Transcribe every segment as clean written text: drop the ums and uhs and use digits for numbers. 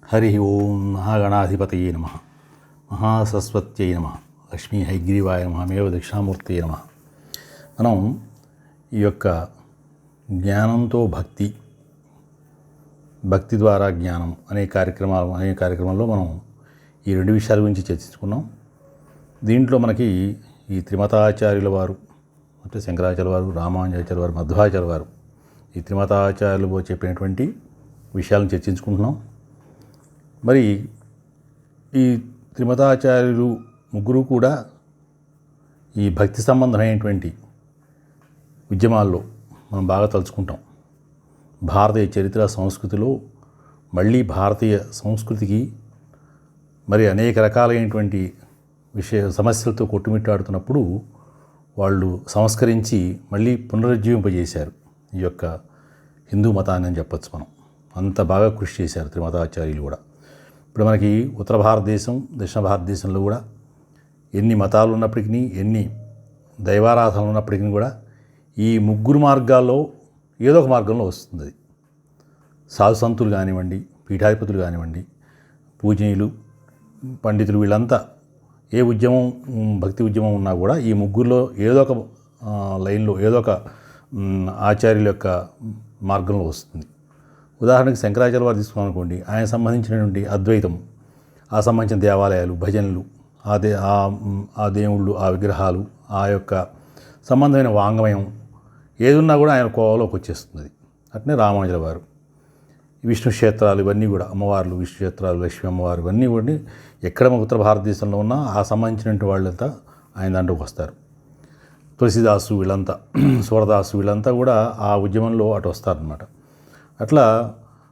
హరి ఓం మహాగణాధిపతయే నమ, మహాసరస్వత్యై నమ, లక్ష్మీ హైగ్రీవాయ నమ, మేవ దక్షిణామూర్తయే నమ. మనం ఈ యొక్క జ్ఞానంతో భక్తి, భక్తి ద్వారా జ్ఞానం అనే కార్యక్రమంలో మనం ఈ రెండు విషయాల గురించి చర్చించుకున్నాం. దీంట్లో మనకి ఈ త్రిమతాచార్యుల వారు అంటే శంకరాచార్య వారు, రామానుజాచార్య వారు, మధ్వాచార్య వారు, ఈ త్రిమతాచార్యులు చెప్పినటువంటి విషయాలను చర్చించుకుంటున్నాం. మరి ఈ త్రిమతాచార్యులు ముగ్గురు కూడా ఈ భక్తి సంబంధమైనటువంటి ఉద్యమాల్లో మనం బాగా తలుచుకుంటాం. భారతీయ చరిత్ర సంస్కృతిలో మళ్ళీ భారతీయ సంస్కృతికి మరి అనేక రకాలైనటువంటి సమస్యలతో కొట్టుమిట్టాడుతున్నప్పుడు వాళ్ళు సంస్కరించి మళ్ళీ పునరుజ్జీవింపజేశారు ఈ యొక్క హిందూ మతాన్ని అని చెప్పచ్చు. మనం అంత బాగా కృషి చేశారు త్రిమతాచార్యులు కూడా. ఇప్పుడు మనకి ఉత్తర భారతదేశం, దక్షిణ భారతదేశంలో కూడా ఎన్ని మతాలు ఉన్నప్పటికీ, ఎన్ని దైవారాధనలు ఉన్నప్పటికీ కూడా ఈ ముగ్గురు మార్గాల్లో ఏదో ఒక మార్గంలో వస్తుంది. అది సాధు సంతులు కానివ్వండి, పీఠాధిపతులు కానివ్వండి, పూజనీయులు, పండితులు, వీళ్ళంతా ఏ ఉద్యమం, భక్తి ఉద్యమం ఉన్నా కూడా ఈ ముగ్గురులో ఏదో ఒక లైన్లో, ఏదో ఒక ఆచార్యుల యొక్క మార్గంలో వస్తుంది. ఉదాహరణకి శంకరాచార్య వారు తీసుకున్నాం అనుకోండి, ఆయన సంబంధించినటువంటి అద్వైతం, ఆ సంబంధించిన దేవాలయాలు, భజనలు, ఆ దేవుళ్ళు, ఆ విగ్రహాలు, ఆ యొక్క సంబంధమైన వాంగ్మయం ఏదున్నా కూడా ఆయన కోవలోకి వచ్చేస్తుంది. అట్నే రామానుజుల వారు విష్ణు క్షేత్రాలు, ఇవన్నీ కూడా అమ్మవార్లు, విష్ణు క్షేత్రాలు, లక్ష్మీ అమ్మవారు, ఇవన్నీ కూడా ఎక్కడ ఉత్తర భారతదేశంలో ఉన్నా ఆ సంబంధించినటువంటి వాళ్ళంతా ఆయన దాంట్లోకి వస్తారు. తులసిదాసు వీళ్ళంతా, సూరదాసు వీళ్ళంతా కూడా ఆ ఉద్యమంలో అటు వస్తారనమాట. అట్లా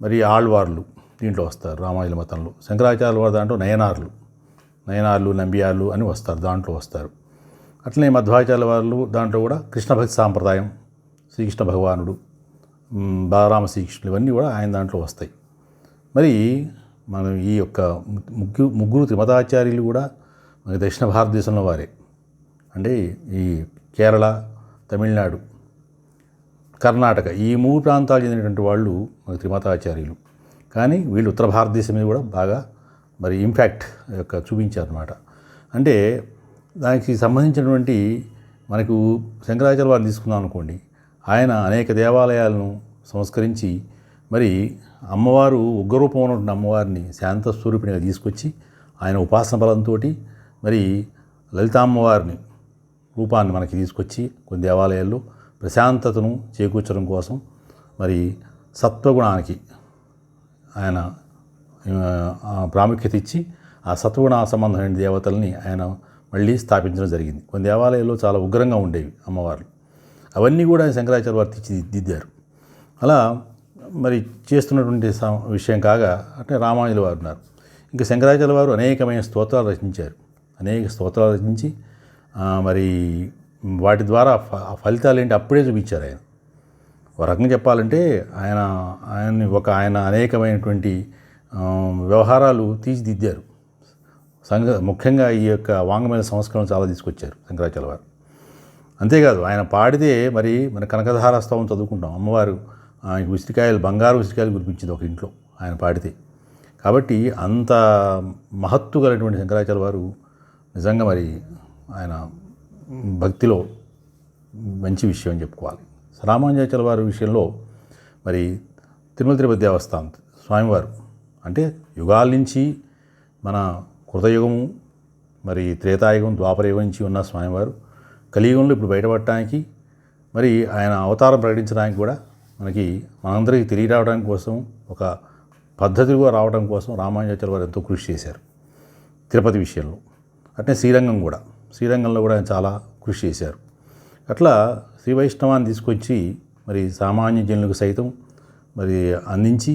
మరి ఆళ్వార్లు దీంట్లో వస్తారు రామానుజుల మతంలో. శంకరాచార్యుల వారు దాంట్లో నయనార్లు, నంబియార్లు అని వస్తారు, దాంట్లో వస్తారు. అట్లనే మధ్వాచార్యుల వారు దాంట్లో కూడా కృష్ణ భక్తి సాంప్రదాయం, శ్రీకృష్ణ భగవానుడు, బాలరామ శ్రీకృష్ణులు, ఇవన్నీ కూడా ఆయన దాంట్లో వస్తాయి. మరి మనం ఈ యొక్క ముగ్గురు త్రిమతాచార్యులు కూడా మన దక్షిణ భారతదేశంలో వారే. అంటే ఈ కేరళ, తమిళనాడు, కర్ణాటక, ఈ మూడు ప్రాంతాలు చెందినటువంటి వాళ్ళు మన త్రిమతాచార్యులు. కానీ వీళ్ళు ఉత్తర భారతదేశం మీద కూడా బాగా మరి ఇంపాక్ట్ యొక్క చూపించారన్నమాట. అంటే దానికి సంబంధించినటువంటి మనకు శంకరాచార్య వారిని తీసుకున్నాం అనుకోండి, ఆయన అనేక దేవాలయాలను సంస్కరించి మరి అమ్మవారు ఉగ్రరూపంలో ఉన్న అమ్మవారిని శాంత స్వరూపిణిగా తీసుకొచ్చి ఆయన ఉపాసన బలంతో మరి లలితామ్మవారిని రూపాన్ని మనకి తీసుకొచ్చి కొన్ని దేవాలయాల్లో ప్రశాంతతను చేకూర్చడం కోసం మరి సత్వగుణానికి ఆయన ప్రాముఖ్యత ఇచ్చి ఆ సత్వగుణ సంబంధమైన దేవతల్ని ఆయన మళ్ళీ స్థాపించడం జరిగింది. కొన్ని దేవాలయాల్లో చాలా ఉగ్రంగా ఉండేవి అమ్మవార్లు, అవన్నీ కూడా శంకరాచార్య వారు తీర్చిదిద్దారు. అలా మరి చేస్తున్నటువంటి విషయం కాగా అంటే రామానుజుల వారు ఉన్నారు. ఇంకా శంకరాచార్య వారు అనేకమైన స్తోత్రాలు రచించి మరి వాటి ద్వారా ఫలితాలు ఏంటి అప్పుడే చూపించారు. ఆయన ఒక రకంగా చెప్పాలంటే ఆయన అనేకమైనటువంటి వ్యవహారాలు తీర్చిదిద్దారు. ముఖ్యంగా ఈ యొక్క వాంగ్మయ సంస్కరణ చాలా తీసుకొచ్చారు శంకరాచార్య వారు. అంతేకాదు ఆయన పాడితే మరి మన కనకధార స్తవం చదువుకుంటాం, అమ్మవారు ఉసిరికాయలు, బంగారు ఉసిరికాయలు కురిపించింది ఒక ఇంట్లో ఆయన పాడితే. కాబట్టి అంత మహత్తు కలిగినటువంటి శంకరాచార్య వారు నిజంగా మరి ఆయన భక్తిలో మంచి విషయం అని చెప్పుకోవాలి. రామానుజాచార్య వారి విషయంలో మరి తిరుమల తిరుపతి దేవస్థానం స్వామివారు అంటే యుగాల నుంచి మన కృతయుగము, మరి త్రేతాయుగం, ద్వాపరయుగం నుంచి ఉన్న స్వామివారు కలియుగంలో ఇప్పుడు బయటపడటానికి మరి ఆయన అవతారం ప్రకటించడానికి కూడా మనందరికీ తెలియరావడానికి కోసం, ఒక పద్ధతిగా రావడం కోసం రామానుజాచార్య వారు ఎంతో కృషి చేశారు తిరుపతి విషయంలో. అట్నే శ్రీరంగంలో కూడా ఆయన చాలా కృషి చేశారు. అట్లా శ్రీ వైష్ణవాన్ని తీసుకొచ్చి మరి సామాన్య జనులకు సైతం మరి అందించి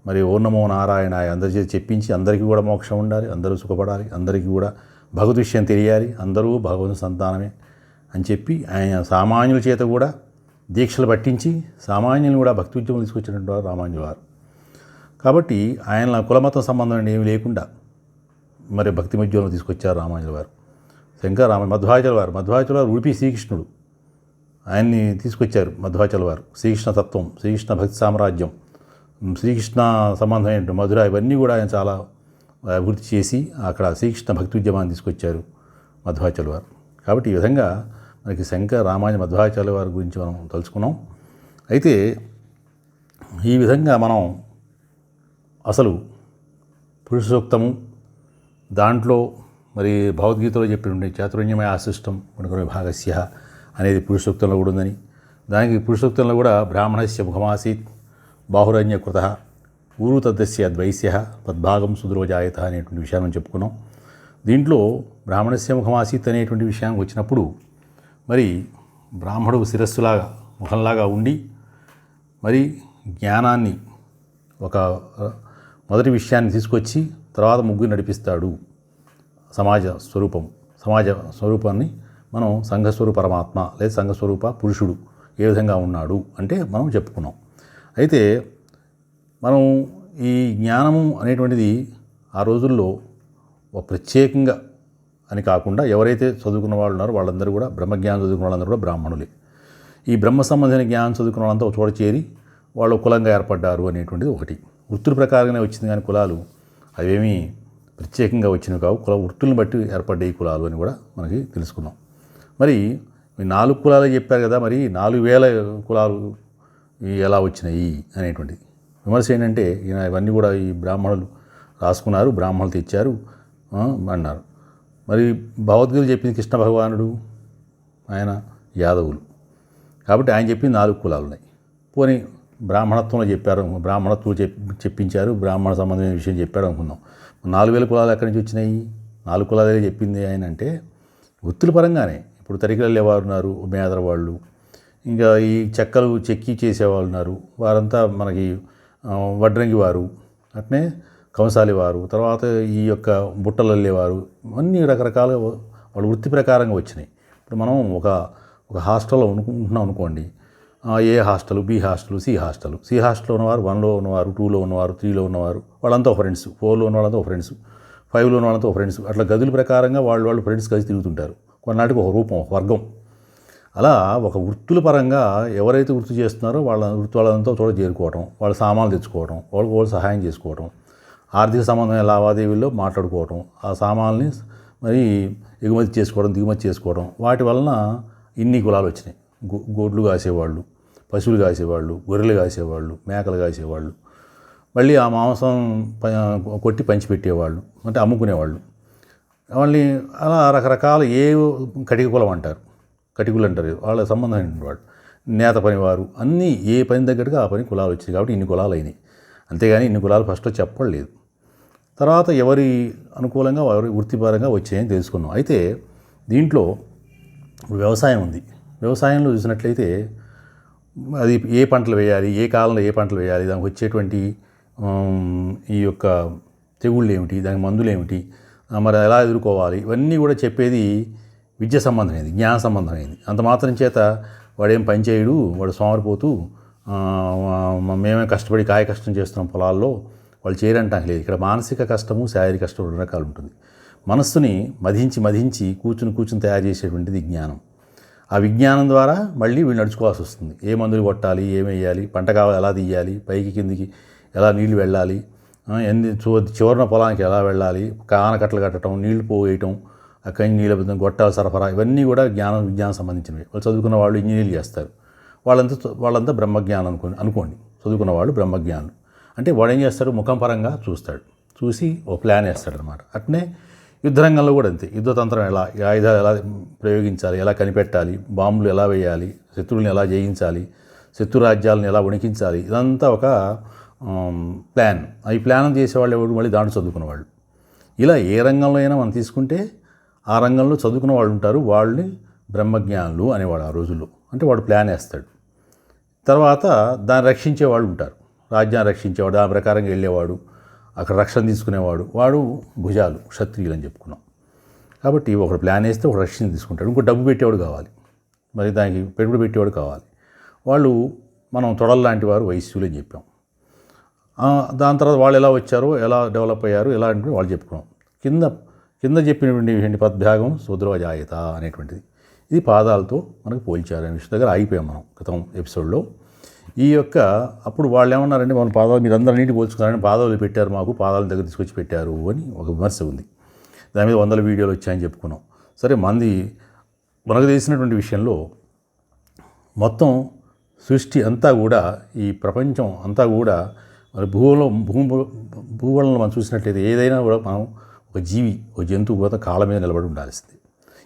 మరి ఓం నమో నారాయణాయ అందరి చేతి చెప్పించి అందరికీ కూడా మోక్షం ఉండాలి, అందరూ సుఖపడాలి, అందరికీ కూడా భగవద్ విషయం తెలియాలి, అందరూ భగవంతుని సంతానమే అని చెప్పి ఆయన సామాన్యుల చేత కూడా దీక్షలు పట్టించి సామాన్యులు కూడా భక్తి ఉద్యమం తీసుకొచ్చినటువంటి వారు రామానుజుల వారు. కాబట్టి ఆయన కులమతం సంబంధం ఏమి లేకుండా మరి భక్తి ఉద్యమంలో తీసుకొచ్చారు రామానుజుల వారు. మధ్వాచార్య వారు ఉడిపి శ్రీకృష్ణుడు, ఆయన్ని తీసుకొచ్చారు మధ్వాచార్య వారు. శ్రీకృష్ణ తత్వం, శ్రీకృష్ణ భక్తి సామ్రాజ్యం, శ్రీకృష్ణ సంబంధమైన మధుర ఇవన్నీ కూడా ఆయన చాలా అభివృద్ధి చేసి అక్కడ శ్రీకృష్ణ భక్తి ఉద్యమాన్ని తీసుకొచ్చారు మధ్వాచార్యుల వారు. కాబట్టి ఈ విధంగా మనకి శంకర రామానుజ మధ్వాచార్యుల వారి గురించి మనం తలుచుకున్నాం. అయితే ఈ విధంగా మనం అసలు పురుషోక్తము దాంట్లో మరి భగవద్గీతలో చెప్పినటువంటి చాతుర్యమయ ఆశిష్టం గుణకర్మ విభాగస్య అనేది పురుషోక్తంలో కూడా ఉందని, దానికి పురుషోక్తంలో కూడా బ్రాహ్మణస్య ముఖమాసీత్ బాహురణ్యకృత ఊరు తద్దస్య ద్వైస్య తద్భాగం సుదురోజాయత అనేటువంటి విషయాన్ని మనం చెప్పుకున్నాం. దీంట్లో బ్రాహ్మణస్య ముఖమాసీత్ అనేటువంటి విషయానికి వచ్చినప్పుడు మరి బ్రాహ్మణుడు శిరస్సులాగా ముఖంలాగా ఉండి మరి జ్ఞానాన్ని ఒక మొదటి విషయాన్ని తీసుకొచ్చి తర్వాత ముగ్గురు నడిపిస్తాడు. సమాజ స్వరూపాన్ని మనం సంఘస్వరూప పరమాత్మ లేదా సంఘస్వరూప పురుషుడు ఏ విధంగా ఉన్నాడు అంటే మనం చెప్పుకున్నాం. అయితే మనం ఈ జ్ఞానము అనేటువంటిది ఆ రోజుల్లో ఒక ప్రత్యేకంగా అని కాకుండా ఎవరైతే చదువుకున్న వాళ్ళు ఉన్నారో వాళ్ళందరూ కూడా బ్రహ్మజ్ఞానం చదువుకున్న వాళ్ళందరూ కూడా బ్రాహ్మణులే. ఈ బ్రహ్మ సంబంధమైన జ్ఞానం చదువుకున్న వాళ్ళంతా ఒక చోట చేరి వాళ్ళు కులంగా ఏర్పడ్డారు అనేటువంటిది ఒకటి. వృత్తుల ప్రకారంగానే వచ్చింది కానీ కులాలు అవేమీ ప్రత్యేకంగా వచ్చినవి కావు. వృత్తులను బట్టి ఏర్పడ్డాయి కులాలు అని కూడా మనకి తెలుసుకున్నాం. మరి 4 కులాలు చెప్పారు కదా, మరి 4000 కులాలు ఎలా వచ్చినాయి అనేటువంటిది విమర్శ ఏంటంటే ఇవన్నీ కూడా ఈ బ్రాహ్మణులు రాసుకున్నారు, బ్రాహ్మణులు తెచ్చారు అన్నారు. మరి భగవద్గీత చెప్పింది కృష్ణ భగవానుడు ఆయన యాదవులు కాబట్టి ఆయన చెప్పింది 4 కులాలు ఉన్నాయి. పోనీ బ్రాహ్మణత్వంలో చెప్పారు, బ్రాహ్మణత్వం చెప్పించారు, బ్రాహ్మణ సంబంధమైన విషయం చెప్పాడు అనుకుందాం. 4000 కులాలు ఎక్కడి నుంచి వచ్చినాయి? 4 కులాలే చెప్పింది ఆయన అంటే వృత్తుల పరంగానే. ఇప్పుడు తరికలు వెళ్ళేవారు ఉన్నారు, మేదర వాళ్ళు, ఇంకా ఈ చెక్కలు చెక్కి చేసేవాళ్ళు ఉన్నారు, వారంతా మనకి వడ్రంగి వారు, అట్నే కంసాలి వారు, తర్వాత ఈ యొక్క బుట్టలు వెళ్ళేవారు, అన్నీ రకరకాలుగా వాళ్ళు వృత్తి ప్రకారంగా వచ్చినాయి. ఇప్పుడు మనం ఒక హాస్టల్లో ఉంటున్నాం అనుకోండి, A hostel, B hostel, C hostel. C హాస్టల్లో ఉన్నవారు 1లో ఉన్నవారు, 2లో ఉన్నవారు, 3లో ఉన్నవారు, వాళ్ళంతా ఒక ఫ్రెండ్స్, 4లో ఉన్న వాళ్ళంతా ఒక ఫ్రెండ్స్, 5లో ఉన్న వాళ్ళంతా ఒక ఫ్రెండ్స్. అట్లా గదుల ప్రకారంగా వాళ్ళు ఫ్రెండ్స్ కలిసి తిరుగుతుంటారు. కొన్నాటికి ఒక రూపం, ఒక వర్గం. అలా ఒక వృత్తుల పరంగా ఎవరైతే వృత్తి చేస్తున్నారో వాళ్ళంతా చోట చేరుకోవటం, వాళ్ళ సామాన్లు తెచ్చుకోవటం, వాళ్ళు సహాయం చేసుకోవటం, ఆర్థిక సంబంధమైన లావాదేవీల్లో మాట్లాడుకోవటం, ఆ సామాన్ని మరి ఎగుమతి చేసుకోవడం, దిగుమతి చేసుకోవడం, వాటి వలన ఇన్ని కులాలు వచ్చినాయి. గొడ్లు కాసేవాళ్ళు, పశువులు కాసేవాళ్ళు, గొర్రెలు కాసేవాళ్ళు, మేకలు కాసేవాళ్ళు, మళ్ళీ ఆ మాంసం కొట్టి పంచిపెట్టేవాళ్ళు, అంటే అమ్ముకునేవాళ్ళు. మళ్ళీ అలా రకరకాల కటిక కులం అంటారు, కటికులు అంటారు, వాళ్ళ సంబంధమైన వాళ్ళు, నేత పనివారు, అన్నీ ఏ పని తగ్గట్టుగా ఆ పని కులాలు వచ్చినాయి. కాబట్టి ఇన్ని కులాలు అయినాయి. అంతేగాని ఇన్ని కులాలు ఫస్ట్లో చెప్పలేదు. తర్వాత ఎవరి అనుకూలంగా ఎవరి వృత్తిపరంగా వచ్చాయని తెలుసుకున్నాం. అయితే దీంట్లో వ్యవసాయం ఉంది. వ్యవసాయంలో చూసినట్లయితే అది ఏ పంటలు వేయాలి, ఏ కాలంలో ఏ పంటలు వేయాలి, దానికి వచ్చేటువంటి ఈ యొక్క తెగుళ్ళు ఏమిటి, దానికి మందులు ఏమిటి, మరి ఎలా ఎదుర్కోవాలి, ఇవన్నీ కూడా చెప్పేది విద్య సంబంధమైనది, జ్ఞాన సంబంధమైనది. అంత మాత్రం చేత వాడేం పని చేయడు, వాడు సోమరిపోతూ మేమే కష్టపడి కాయ కష్టం చేస్తున్నాం పొలాల్లో వాళ్ళు చేయరంటానికి లేదు. ఇక్కడ మానసిక కష్టము, శారీరక కష్టం 2 రకాలు ఉంటుంది. మనస్సుని మధించి కూర్చుని తయారు చేసేటువంటిది జ్ఞానం. ఆ విజ్ఞానం ద్వారా మళ్ళీ వీళ్ళు నడుచుకోవాల్సి వస్తుంది. ఏ మందులు కొట్టాలి, ఏమి వేయాలి, పంట కావాలి ఎలా తీయాలి, పైకి కిందికి ఎలా నీళ్లు వెళ్ళాలి, చివరిన పొలానికి ఎలా వెళ్ళాలి, ఆనకట్టలు కట్టడం, నీళ్లు పోయేయటం, అక్కడి నీళ్ళ గొట్టాల సరఫరా, ఇవన్నీ కూడా విజ్ఞానం సంబంధించినవి. వాళ్ళు చదువుకున్న వాళ్ళు ఇంజనీర్లు చేస్తారు. వాళ్ళంతా బ్రహ్మజ్ఞానం అనుకోండి. చదువుకున్న వాళ్ళు బ్రహ్మజ్ఞానులు అంటే వాడు ఏం చేస్తాడు, ముఖం పరంగా చూసి ఒక ప్లాన్ వేస్తాడు అనమాట. అట్నే యుద్ధరంగంలో కూడా అంతే. యుద్ధతంత్రం ఎలా, ఆయుధాలు ఎలా ప్రయోగించాలి, ఎలా కనిపెట్టాలి, బాంబులు ఎలా వేయాలి, శత్రువులను ఎలా జయించాలి, శత్రు రాజ్యాలను ఎలా వణికించాలి, ఇదంతా ఒక ప్లాన్. ఈ ప్లాన్ చేసేవాళ్ళు ఎవరు, మళ్ళీ దాంట్లో చదువుకున్న వాళ్ళు. ఇలా ఏ రంగంలో అయినా మనం తీసుకుంటే ఆ రంగంలో చదువుకున్న వాళ్ళు ఉంటారు. వాళ్ళని బ్రహ్మజ్ఞానులు అనేవాడు ఆ రోజుల్లో. అంటే వాడు ప్లాన్ వేస్తాడు. తర్వాత దాన్ని రక్షించే వాళ్ళు ఉంటారు. రాజ్యాన్ని రక్షించేవాడు, దాని ప్రకారంగా వెళ్ళేవాడు, అక్కడ రక్షణ తీసుకునేవాడు, వాడు భుజాలు, క్షత్రియులు అని చెప్పుకున్నాం. కాబట్టి ఒకడు ప్లాన్ వేస్తే ఒక రక్షణ తీసుకుంటాడు. ఇంకో డబ్బు పెట్టేవాడు కావాలి, మరి దానికి పెట్టుబడి పెట్టేవాడు కావాలి. వాళ్ళు మనం తొడల్లాంటి వారు వైశ్యులు అని చెప్పాం. దాని తర్వాత వాళ్ళు ఎలా వచ్చారో, ఎలా డెవలప్ అయ్యారు, ఎలా అంటే వాళ్ళు చెప్పుకున్నాం. కింద చెప్పినటువంటి పద్భాగం శూద్రోజాయత అనేటువంటిది, ఇది పాదాలతో మనకు పోల్చారు అనే విషయం దగ్గర ఆగిపోయాం మనం క్రితం ఎపిసోడ్లో. ఈ యొక్క అప్పుడు వాళ్ళు ఏమన్నారంటే మన పాదాలు మీరు అందరూ నీటి పోల్చుకున్నారని పాదాలు పెట్టారు, మాకు పాదాల దగ్గర తీసుకొచ్చి పెట్టారు అని ఒక విమర్శ ఉంది. దాని మీద 100 వీడియోలు వచ్చాయని చెప్పుకున్నాం. సరే, మనకు తెలిసినటువంటి విషయంలో మొత్తం సృష్టి అంతా కూడా, ఈ ప్రపంచం అంతా కూడా మరి భూగోళంలో మనం చూసినట్లయితే ఏదైనా కూడా మనం ఒక జీవి, ఒక జంతువు కూడా కాళ్ళ మీద నిలబడి ఉండాల్సింది.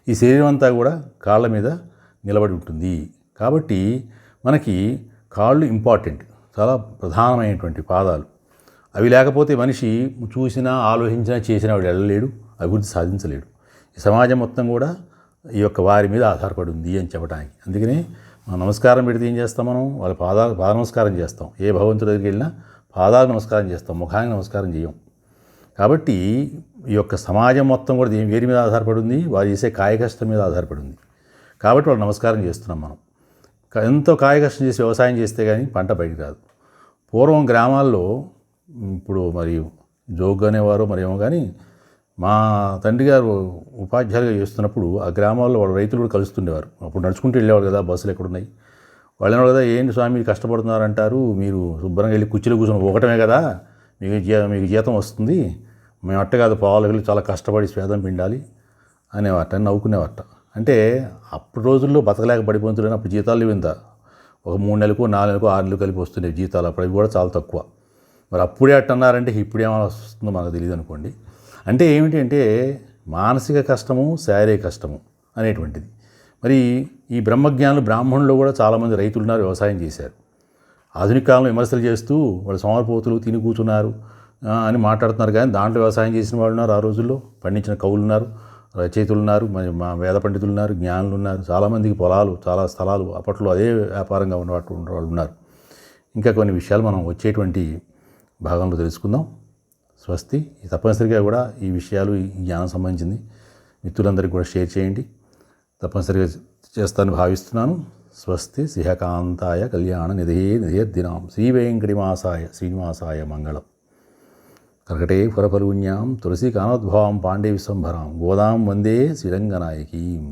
ఈ శరీరం అంతా కూడా కాళ్ళ మీద నిలబడి ఉంటుంది. కాబట్టి మనకి కాళ్ళు ఇంపార్టెంట్, చాలా ప్రధానమైనటువంటి పాదాలు. అవి లేకపోతే మనిషి చూసినా, ఆలోచించినా, చేసినా వాడు వెళ్ళలేడు, అభివృద్ధి సాధించలేడు. ఈ సమాజం మొత్తం కూడా ఈ యొక్క వారి మీద ఆధారపడి ఉంది అని చెప్పడానికి. అందుకనే మనం నమస్కారం పెడితే ఏం చేస్తాం, మనం వాళ్ళ పాద నమస్కారం చేస్తాం. ఏ భగవంతుడి దగ్గరికి వెళ్ళినా పాదాలు నమస్కారం చేస్తాం, ముఖానికి నమస్కారం చేయం. కాబట్టి ఈ యొక్క సమాజం మొత్తం కూడా వేరి మీద ఆధారపడి ఉంది, వారు చేసే కాయకష్టం మీద ఆధారపడి ఉంది. కాబట్టి వాళ్ళు నమస్కారం చేస్తున్నాం. మనం ఎంతో కాయకష్టం చేసి వ్యవసాయం చేస్తే కానీ పంట బయటికి రాదు. పూర్వం గ్రామాల్లో, ఇప్పుడు మరి జోగ్ అనేవారు మరేమో కానీ, మా తండ్రి గారు ఉపాధ్యాయులుగా చేస్తున్నప్పుడు ఆ గ్రామాల్లో వాళ్ళ రైతులు కూడా కలుస్తుండేవారు. అప్పుడు నడుచుకుంటూ వెళ్ళేవారు కదా, బస్సులు ఎక్కడున్నాయి. వాళ్ళు అనేవారు కదా, ఏంటి స్వామి మీరు కష్టపడుతున్నారంటారు, మీరు శుభ్రంగా వెళ్ళి కుర్చీలో కూర్చొని ఒకటమే కదా మీకు జీతం వస్తుంది, మేము అట్ట కాదు, పొలాలకు వెళ్ళి చాలా కష్టపడి స్వేదం పిండాలి అనేవాట, నవ్వుకునేవాట. అంటే అప్పుడు రోజుల్లో బతకలేక పడిపోతుండే, అప్పుడు జీతాలు ఇంత ఒక 3 నెలలకు 4 నెలలకు 6 నెలలు కలిపి వస్తుండే జీతాలు. అప్పుడు అవి కూడా చాలా తక్కువ. మరి అప్పుడే అట్టన్నారంటే ఇప్పుడు ఏమైనా వస్తుందో మనకు తెలియదు అనుకోండి. అంటే ఏమిటి అంటే మానసిక కష్టము, శారీరక కష్టము అనేటువంటిది. మరి ఈ బ్రహ్మజ్ఞానులు, బ్రాహ్మణులు కూడా చాలామంది రైతులు ఉన్నారు, వ్యవసాయం చేశారు. ఆధునిక కాలంలో విమర్శలు చేస్తూ వాళ్ళు సోమరిపోతులు తిని కూర్చున్నారు అని మాట్లాడుతున్నారు. కానీ దాంట్లో వ్యవసాయం చేసిన వాళ్ళు ఉన్నారు, ఆ రోజుల్లో పండించిన కవులు ఉన్నారు, రచయితలు ఉన్నారు, మరి మా వేద పండితులు ఉన్నారు, జ్ఞానులు ఉన్నారు. చాలామందికి పొలాలు, చాలా స్థలాలు, అప్పట్లో అదే వ్యాపారంగా ఉన్నవాళ్ళు ఉన్నారు. ఇంకా కొన్ని విషయాలు మనం వచ్చేటువంటి భాగంలో తెలుసుకుందాం. స్వస్తి. తప్పనిసరిగా కూడా ఈ విషయాలు, ఈ జ్ఞానం సంబంధించింది మిత్రులందరికీ కూడా షేర్ చేయండి. తప్పనిసరిగా చేస్తానని భావిస్తున్నాను. స్వస్తి. శ్రీకాంతాయ కళ్యాణ నిధిర్దినాం శ్రీ వెంకటనివాసాయ శ్రీనివాసాయ మంగళం. కర్కటే ఫలఫలున్యాం తులసి కానోద్భవాం పాండే విశ్వంభరాం గోదాం వందే శ్రీరంగనాయకీం.